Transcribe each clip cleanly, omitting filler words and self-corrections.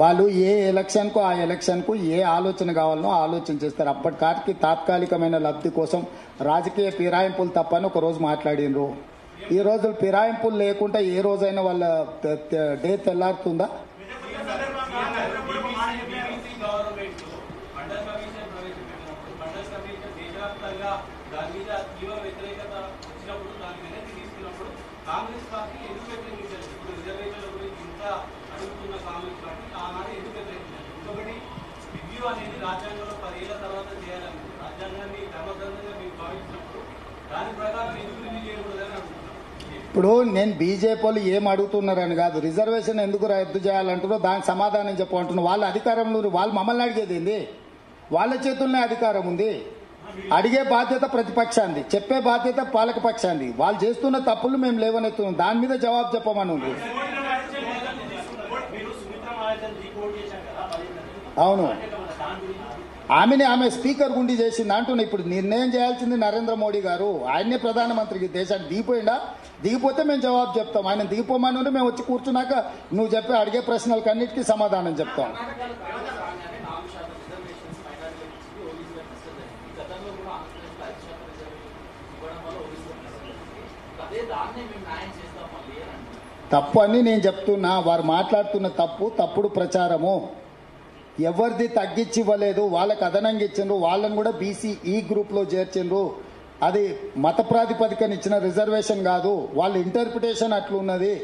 వాళ్ళు ఏ ఎలక్షన్కు ఆ ఎలక్షన్కు ఏ ఆలోచన కావాలనో ఆలోచన చేస్తారు. అప్పటికాటికి తాత్కాలికమైన లబ్ధి కోసం రాజకీయ ఫిరాయింపులు తప్పని ఒక రోజు మాట్లాడినరు. ఈ రోజు ఫిరాయింపులు లేకుండా ఏ రోజైనా వాళ్ళ డే తెల్లారుతుందా? ఇప్పుడు నేను బీజేపీ వాళ్ళు ఏం అడుగుతున్నారని కాదు, రిజర్వేషన్ ఎందుకు రద్దు చేయాలంటున్నారో దానికి సమాధానం చెప్పమంటున్నారు. వాళ్ళ అధికారంలో వాళ్ళు మమ్మల్ని అడిగేది ఏంది? వాళ్ళ చేతుల్లోనే అధికారం ఉంది. అడిగే బాధ్యత ప్రతిపక్షాంది, చెప్పే బాధ్యత పాలకపక్షాంది. వాళ్ళు చేస్తున్న తప్పులు మేము లేవనెత్తున్నాం, దాని మీద జవాబు చెప్పమని ఉంది. అవును, ఆమె స్పీకర్ గుండి చేసింది అంటున్నా. ఇప్పుడు నిర్ణయం చేయాల్సింది నరేంద్ర మోడీ గారు. ఆయనే ప్రధానమంత్రికి దేశానికి దిగిపోయిందా? దిగిపోతే మేము జవాబు చెప్తాం. ఆయన దిగిపోమని ఉంటే మేము వచ్చి కూర్చున్నాక నువ్వు చెప్పి అడిగే ప్రశ్నలకు అన్నిటికీ సమాధానం చెప్తాం. తప్పు అని నేను చెప్తున్నా. వారు మాట్లాడుతున్న తప్పుడు ప్రచారము. ఎవరిది తగ్గించి ఇవ్వలేదు, వాళ్ళకి అదనంగా ఇచ్చిండ్రు. వాళ్ళని కూడా బీసీ ఈ గ్రూప్ లో చేర్చిండ్రు. అది మత ప్రాతిపదికన ఇచ్చిన రిజర్వేషన్ కాదు. వాళ్ళ ఇంటర్ప్రిటేషన్ అట్లున్నది.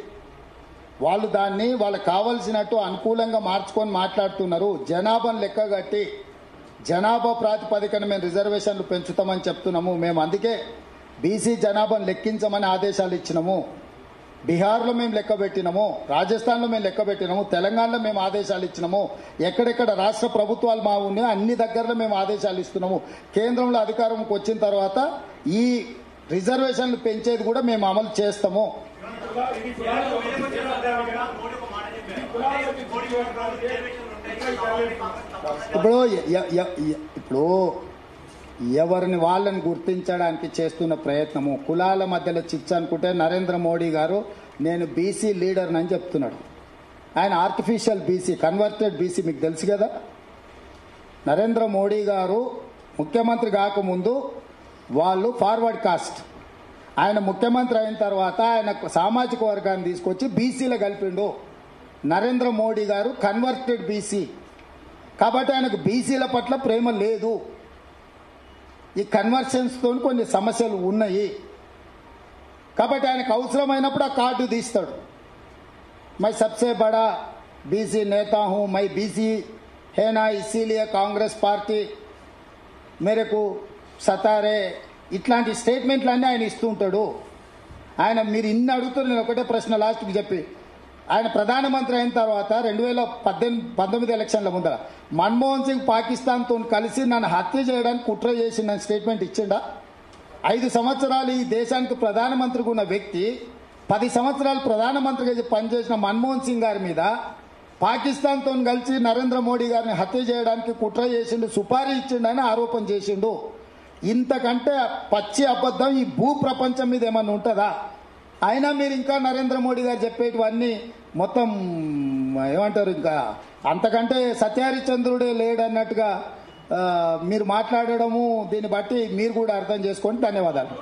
వాళ్ళు దాన్ని వాళ్ళకి కావలసినట్టు అనుకూలంగా మార్చుకొని మాట్లాడుతున్నారు. జనాభాను లెక్కగట్టి జనాభా ప్రాతిపదికన మేము రిజర్వేషన్లు పెంచుతామని చెప్తున్నాము. మేము అందుకే బీసీ జనాభాను లెక్కించమని ఆదేశాలు ఇచ్చినాము. బీహార్లో మేము లెక్క పెట్టినాము, రాజస్థాన్లో మేము లెక్క పెట్టినాము, తెలంగాణలో మేము ఆదేశాలు ఇచ్చినాము. ఎక్కడెక్కడ రాష్ట్ర ప్రభుత్వాలు మా ఉన్నాయో అన్ని దగ్గరలో మేము ఆదేశాలు ఇస్తున్నాము. కేంద్రంలో అధికారంకి వచ్చిన తర్వాత ఈ రిజర్వేషన్లు పెంచేది కూడా మేము అమలు చేస్తాము. ఇప్పుడు ఎవరిని వాళ్ళని గుర్తించడానికి చేస్తున్న ప్రయత్నము, కులాల మధ్యలో చిచ్చు అనుకుంటే నరేంద్ర మోడీ గారు నేను బీసీ లీడర్ అని చెప్తున్నాడు. ఆయన ఆర్టిఫిషియల్ బీసీ, కన్వర్టెడ్ బీసీ మీకు తెలుసు కదా. నరేంద్ర మోడీ గారు ముఖ్యమంత్రి కాకముందు వాళ్ళు ఫార్వర్డ్ కాస్ట్. ఆయన ముఖ్యమంత్రి అయిన తర్వాత ఆయన సామాజిక వర్గాన్ని తీసుకొచ్చి బీసీలో కలిపిండు. నరేంద్ర మోడీ గారు కన్వర్టెడ్ బీసీ కాబట్టి ఆయనకు బీసీల పట్ల ప్రేమ లేదు. ఈ కన్వర్షన్స్తో కొన్ని సమస్యలు ఉన్నాయి కాబట్టి ఆయనకు అవసరమైనప్పుడు ఆ కార్డు తీస్తాడు. मैं सबसे बड़ा बीसी नेता हूं, मैं बीसी है ना, इसीलिए कांग्रेस पार्टी मेरे को సతారే ఇట్లాంటి స్టేట్మెంట్లన్నీ ఆయన ఇస్తూ ఉంటాడు. ఆయన మీరు ఇన్ని అడుగుతారు. నేను ఒకటే ప్రశ్న లాస్ట్కి చెప్పి, ఆయన ప్రధానమంత్రి అయిన తర్వాత 2019 ఎలక్షన్ల ముందర మన్మోహన్ సింగ్ పాకిస్తాన్తో కలిసి నన్ను హత్య చేయడానికి కుట్ర చేసి నన్ను స్టేట్మెంట్ ఇచ్చిండా? 5 సంవత్సరాలు ఈ దేశానికి ప్రధానమంత్రిగా ఉన్న వ్యక్తి 10 సంవత్సరాలు ప్రధానమంత్రిగా పనిచేసిన మన్మోహన్ సింగ్ గారి మీద పాకిస్తాన్తో కలిసి నరేంద్ర మోడీ గారిని హత్య చేయడానికి కుట్ర చేసిండు, సుపారీ ఇచ్చిండని ఆరోపణ చేసిండు. ఇంతకంటే పచ్చి అబద్ధం ఈ భూ ప్రపంచం మీద ఏమన్నా ఉంటుందా? అయినా మీరు ఇంకా నరేంద్ర మోడీ గారు చెప్పేటివన్నీ మొత్తం ఏమంటారు, ఇంకా అంతకంటే సత్యహరిచంద్రుడే లేడన్నట్టుగా మీరు మాట్లాడడము, దీన్ని బట్టి మీరు కూడా అర్థం చేసుకోండి. ధన్యవాదాలు.